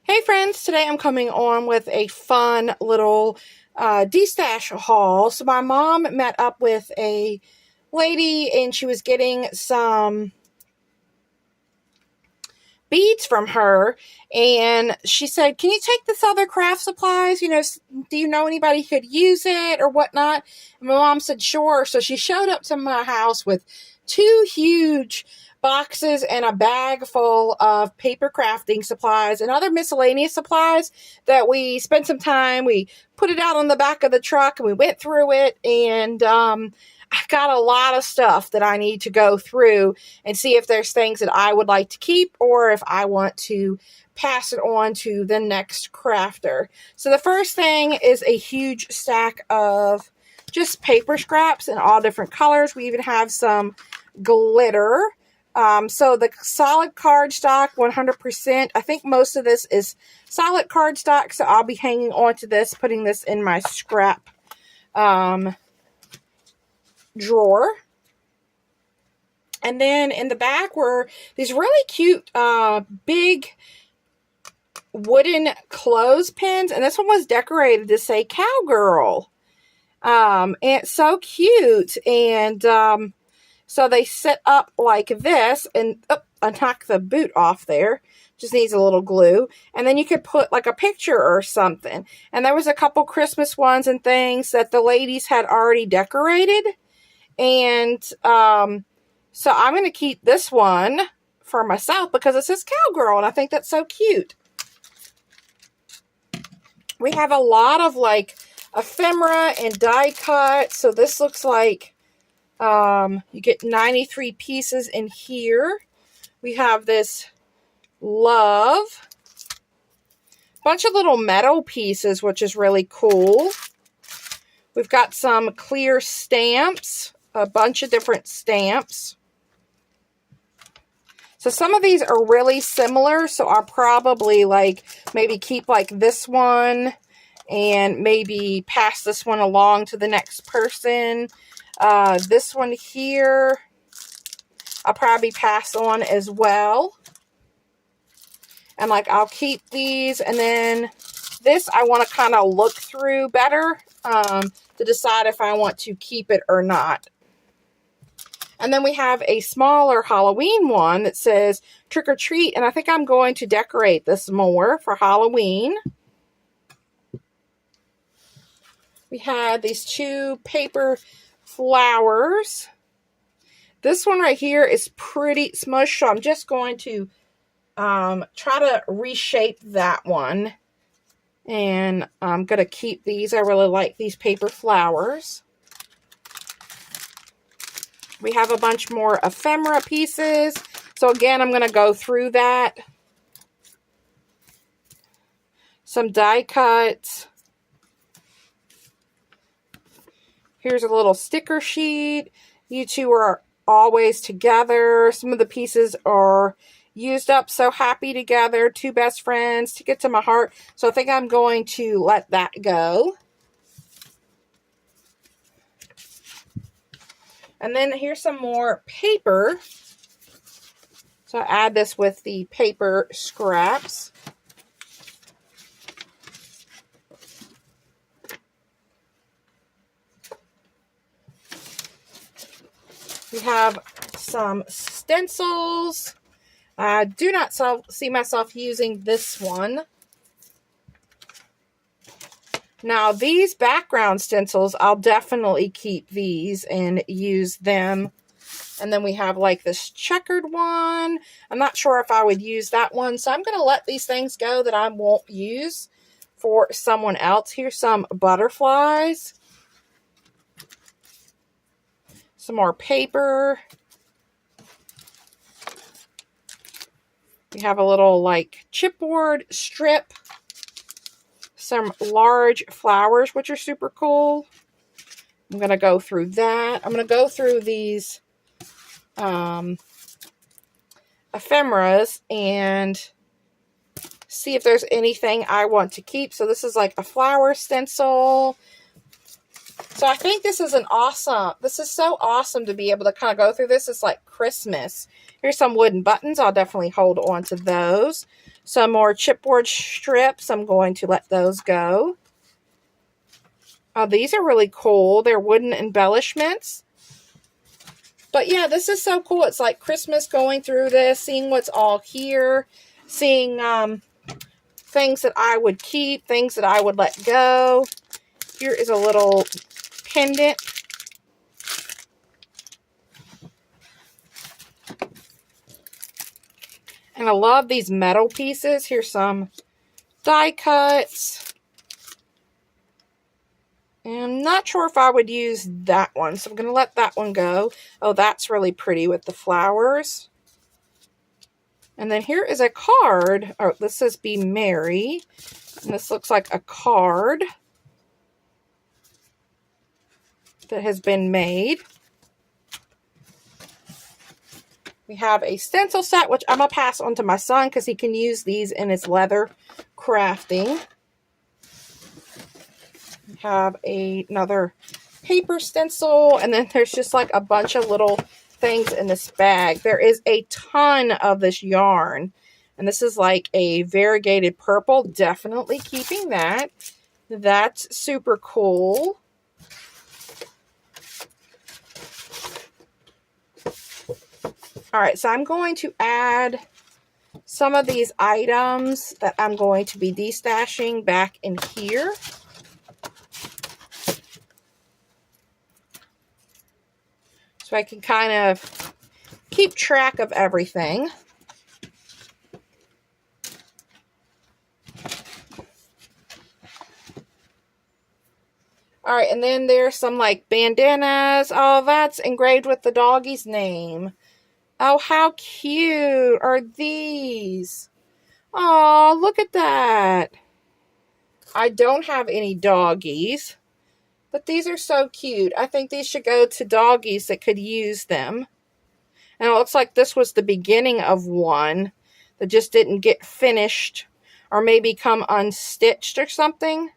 Hey friends, today I'm coming on with a fun little de-stash haul. So my mom met up with a lady and she was getting some beads from her, and she said, can you take this other craft supplies? Do you know anybody who could use it or whatnot? And my mom said, sure. So she showed up to my house with two huge boxes and a bag full of paper crafting supplies and other miscellaneous supplies that we spent some time. We put it out on the back of the truck and we went through it, and I got a lot of stuff that I need to go through and see if there's things that I would like to keep or if I want to pass it on to the next crafter. So the first thing is a huge stack of just paper scraps in all different colors. We even have some glitter. So the solid cardstock, 100%. I think most of this is solid cardstock, so I'll be hanging on to this, putting this in my scrap drawer. And then in the back were these really cute big wooden clothespins, and this one was decorated to say cowgirl. And it's so cute. And so they sit up like this, and I knocked the boot off there. Just needs a little glue. And then you could put like a picture or something. And there was a couple Christmas ones and things that the ladies had already decorated. And so I'm going to keep this one for myself because it says cowgirl, and I think that's so cute. We have a lot of like ephemera and die cut. So this looks like you get 93 pieces in here. We have this love. Bunch of little metal pieces, which is really cool. We've got some clear stamps. A bunch of different stamps. So some of these are really similar, so I'll probably like maybe keep like this one and maybe pass this one along to the next person. This one here I'll probably pass on as well. And like I'll keep these, and then this I want to kind of look through better to decide if I want to keep it or not. And then we have a smaller Halloween one that says trick or treat. And I think I'm going to decorate this more for Halloween. We have these two paper flowers. This one right here is pretty smushed, so I'm just going to try to reshape that one. And I'm going to keep these. I really like these paper flowers. We have a bunch more ephemera pieces. So again, I'm going to go through that. Some die cuts. Here's a little sticker sheet. You two are always together. Some of the pieces are used up. So happy together. Two best friends. Ticket to my heart. So I think I'm going to let that go. And then here's some more paper. So I add this with the paper scraps. We have some stencils. I do not see myself using this one. Now, these background stencils, I'll definitely keep these and use them. And then we have like this checkered one. I'm not sure if I would use that one. So I'm going to let these things go that I won't use for someone else. Here's some butterflies. Some more paper. We have a little like chipboard strip. Some large flowers, which are super cool. I'm going to go through that. I'm going to go through these ephemeras and see if there's anything I want to keep. So this is like a flower stencil. So I think this is this is so awesome to be able to kind of go through this. It's like Christmas. Here's some wooden buttons. I'll definitely hold on to those. Some more chipboard strips. I'm going to let those go. Oh, these are really cool. They're wooden embellishments. But yeah, this is so cool. It's like Christmas going through this, seeing what's all here, seeing things that I would keep, things that I would let go. Here is a little pendant. And I love these metal pieces. Here's some die cuts. And I'm not sure if I would use that one, so I'm going to let that one go. Oh, that's really pretty with the flowers. And then here is a card. Oh, this says Be Merry. And this looks like a card that has been made. We have a stencil set, which I'm going to pass on to my son because he can use these in his leather crafting. We have another paper stencil, and then there's just like a bunch of little things in this bag. There is a ton of this yarn, and this is like a variegated purple. Definitely keeping that. That's super cool. All right, so I'm going to add some of these items that I'm going to be destashing back in here. So I can kind of keep track of everything. All right, and then there's some like bandanas. Oh, that's engraved with the doggy's name. Oh, how cute are these? Oh, look at that. I don't have any doggies, but these are so cute. I think these should go to doggies that could use them. And it looks like this was the beginning of one that just didn't get finished or maybe come unstitched or something.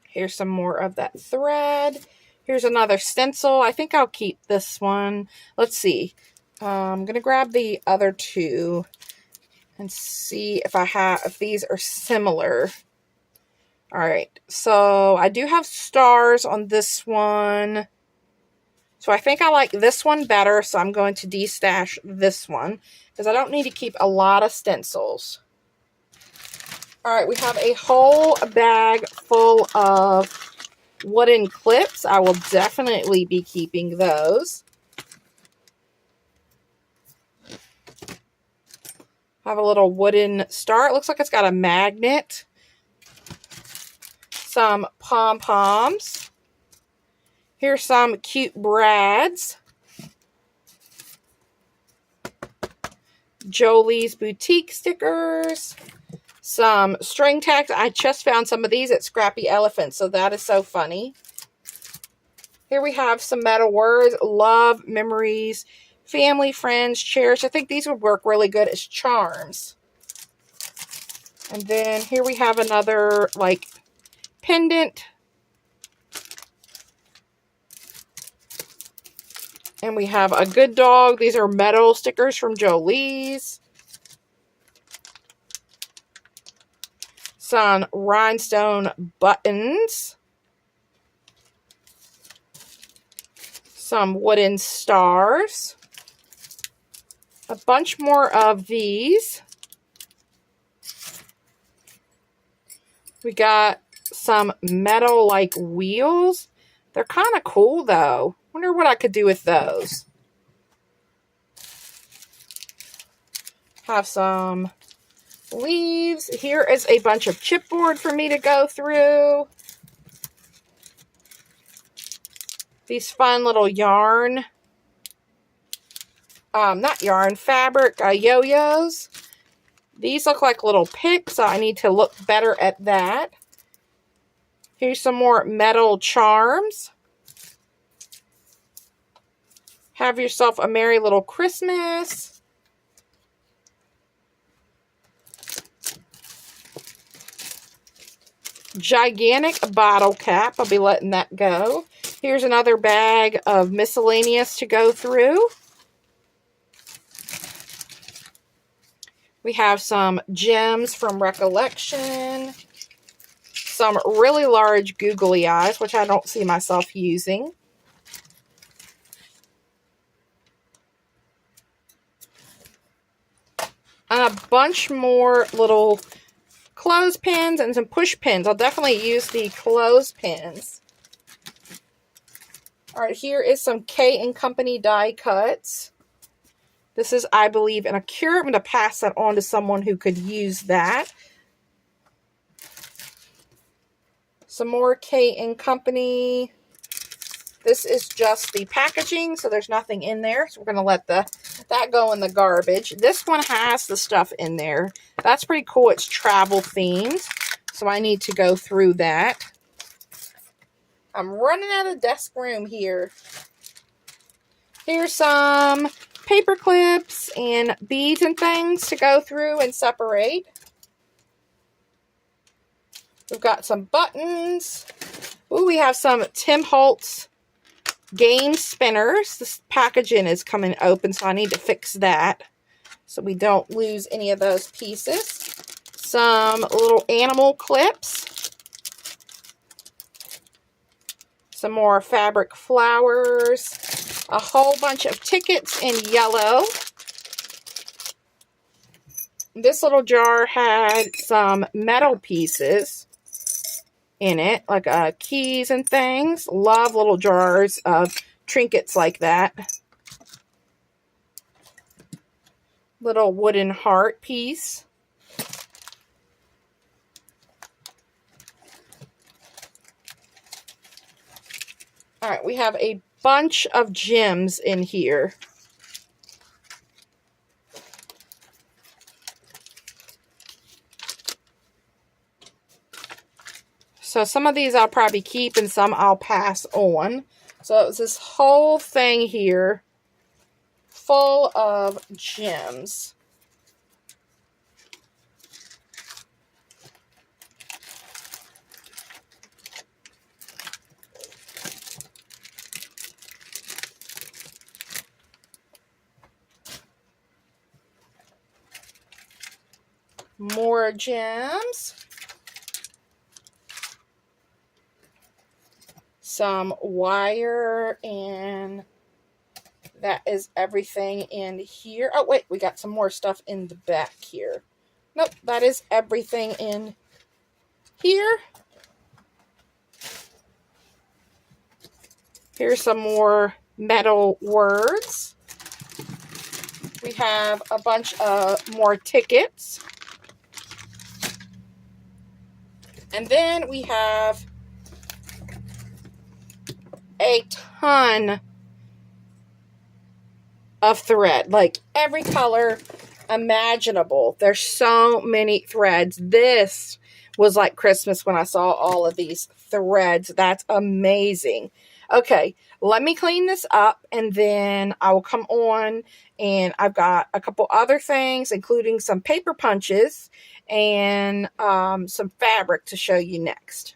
Here's some more of that thread. Here's another stencil. I think I'll keep this one. Let's see. I'm going to grab the other two and see if these are similar. All right. So I do have stars on this one. So I think I like this one better. So I'm going to destash this one because I don't need to keep a lot of stencils. All right, we have a whole bag full of wooden clips. I will definitely be keeping those. I have a little wooden star. It looks like it's got a magnet. Some pom-poms. Here's some cute brads. Jolie's Boutique stickers. Some string tags. I just found some of these at Scrappy Elephant, so that is so funny. Here we have some metal words. Love, memories, family, friends, cherish. I think these would work really good as charms. And then here we have another, like, pendant. And we have a good dog. These are metal stickers from Jolie's. Some rhinestone buttons. Some wooden stars. A bunch more of these. We got some metal like wheels. They're kind of cool though. Wonder what I could do with those. Have some leaves. Here is a bunch of chipboard for me to go through. These fun little yarn. Not yarn, fabric yo-yos. These look like little picks, so I need to look better at that. Here's some more metal charms. Have yourself a merry little Christmas. gigantic bottle cap. I'll be letting that go. Here's another bag of miscellaneous to go through. We have some gems from Recollection. Some really large googly eyes, which I don't see myself using. And a bunch more little clothespins and some push pins. I'll definitely use the clothespins. Alright, here is some K & Company die cuts. This is, I believe, an Acura. I'm going to pass that on to someone who could use that. Some more K & Company. This is just the packaging, so there's nothing in there. So we're going to let that go in the garbage. This one has the stuff in there. That's pretty cool. It's travel themed, so I need to go through that. I'm running out of desk room here. Here's some paper clips and beads and things to go through and separate. We've got some buttons. Ooh, we have some Tim Holtz game spinners. This packaging is coming open, so I need to fix that so we don't lose any of those pieces. Some little animal clips. Some more fabric flowers. A whole bunch of tickets in yellow. This little jar had some metal pieces in it, like keys and things. Love little jars of trinkets like that. Little wooden heart piece. Alright, we have a bunch of gems in here. So some of these I'll probably keep and some I'll pass on. So it was this whole thing here full of gems. More gems. Some wire, and that is everything in here. Oh, wait, we got some more stuff in the back here. Nope, that is everything in here. Here's some more metal words. We have a bunch of more tickets. And then we have a ton of thread, like every color imaginable. There's so many threads. This was like Christmas when I saw all of these threads. That's amazing. Okay, let me clean this up and then I will come on, and I've got a couple other things, including some paper punches and some fabric to show you next.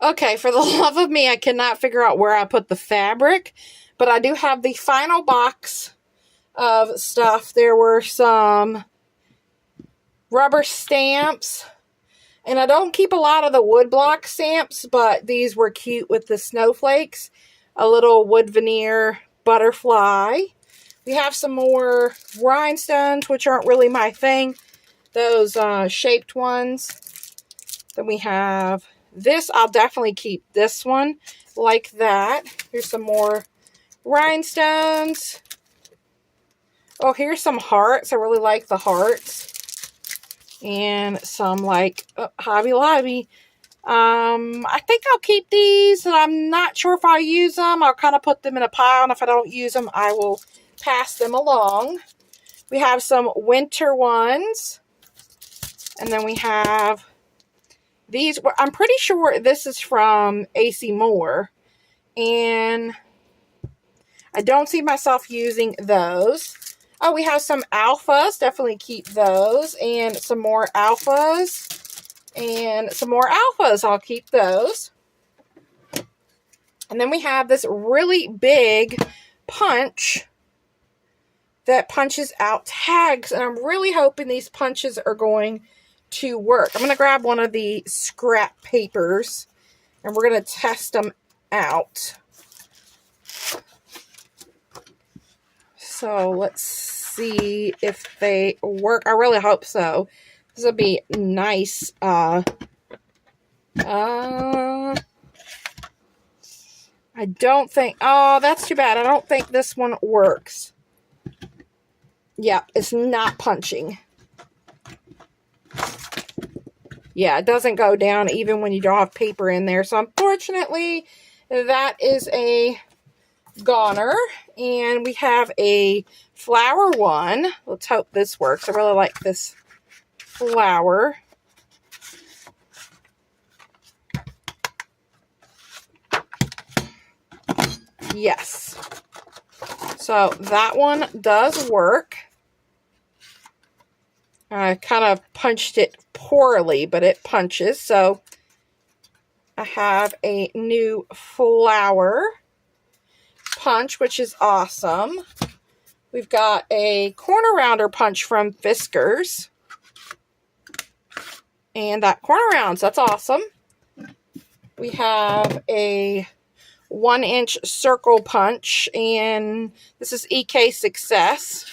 Okay, for the love of me, I cannot figure out where I put the fabric, but I do have the final box of stuff. There were some rubber stamps, and I don't keep a lot of the woodblock stamps, but these were cute with the snowflakes. A little wood veneer butterfly. We have some more rhinestones, which aren't really my thing. Those shaped ones. Then we have this. I'll definitely keep this one like that. Here's some more rhinestones. Oh, here's some hearts. I really like the hearts. And some like Hobby Lobby. I think I'll keep these. I'm not sure if I'll use them. I'll kind of put them in a pile, and if I don't use them, I will pass them along. We have some winter ones. And then we have these. I'm pretty sure this is from AC Moore. And I don't see myself using those. Oh, we have some alphas. Definitely keep those. And some more alphas. And some more alphas. I'll keep those. And then we have this really big punch that punches out tags. And I'm really hoping these punches are going to work. I'm going to grab one of the scrap papers and we're going to test them out. So let's see if they work. I really hope so. This will be nice. I don't think, oh, that's too bad. I don't think this one works. Yep, it's not punching. Yeah, it doesn't go down even when you don't have paper in there. So unfortunately, that is a goner. And we have a flower one. Let's hope this works. I really like this flower. Yes. So that one does work. I kind of punched it poorly, but it punches. So I have a new flower punch, which is awesome. We've got a corner rounder punch from Fiskars. And that corner rounds, that's awesome. We have a 1-inch circle punch, and this is EK Success.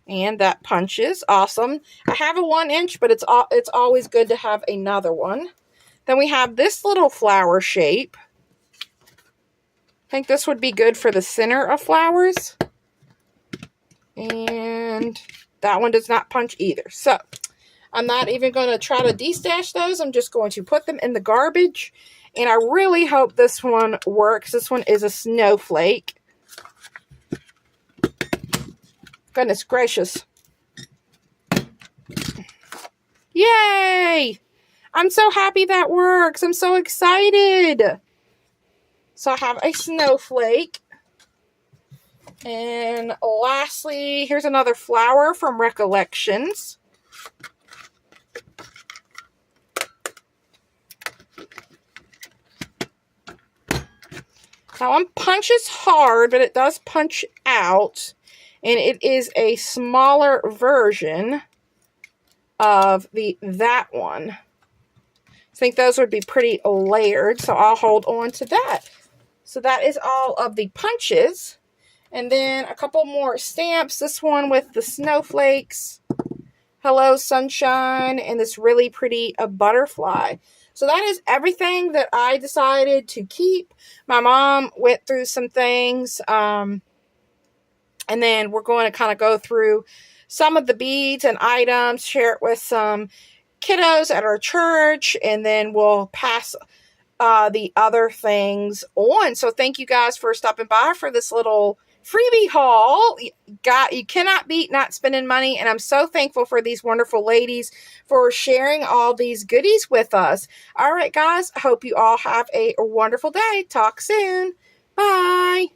And that punches, awesome. I have a 1-inch, but it's always good to have another one. Then we have this little flower shape. I think this would be good for the center of flowers. And that one does not punch either. So I'm not even going to try to destash those. I'm just going to put them in the garbage. And I really hope this one works. This one is a snowflake. Goodness gracious. Yay! I'm so happy that works. I'm so excited. So I have a snowflake. And lastly, here's another flower from Recollections. That one punches hard, but it does punch out. And it is a smaller version of that one. I think those would be pretty layered, so I'll hold on to that. So that is all of the punches. And then a couple more stamps. This one with the snowflakes. Hello Sunshine. And this really pretty butterfly. So that is everything that I decided to keep. My mom went through some things. And then we're going to kind of go through some of the beads and items, share it with some kiddos at our church, and then we'll pass the other things on. So thank you guys for stopping by for this little freebie haul. You cannot beat not spending money, and I'm so thankful for these wonderful ladies for sharing all these goodies with us. All right, guys, I hope you all have a wonderful day. Talk soon. Bye.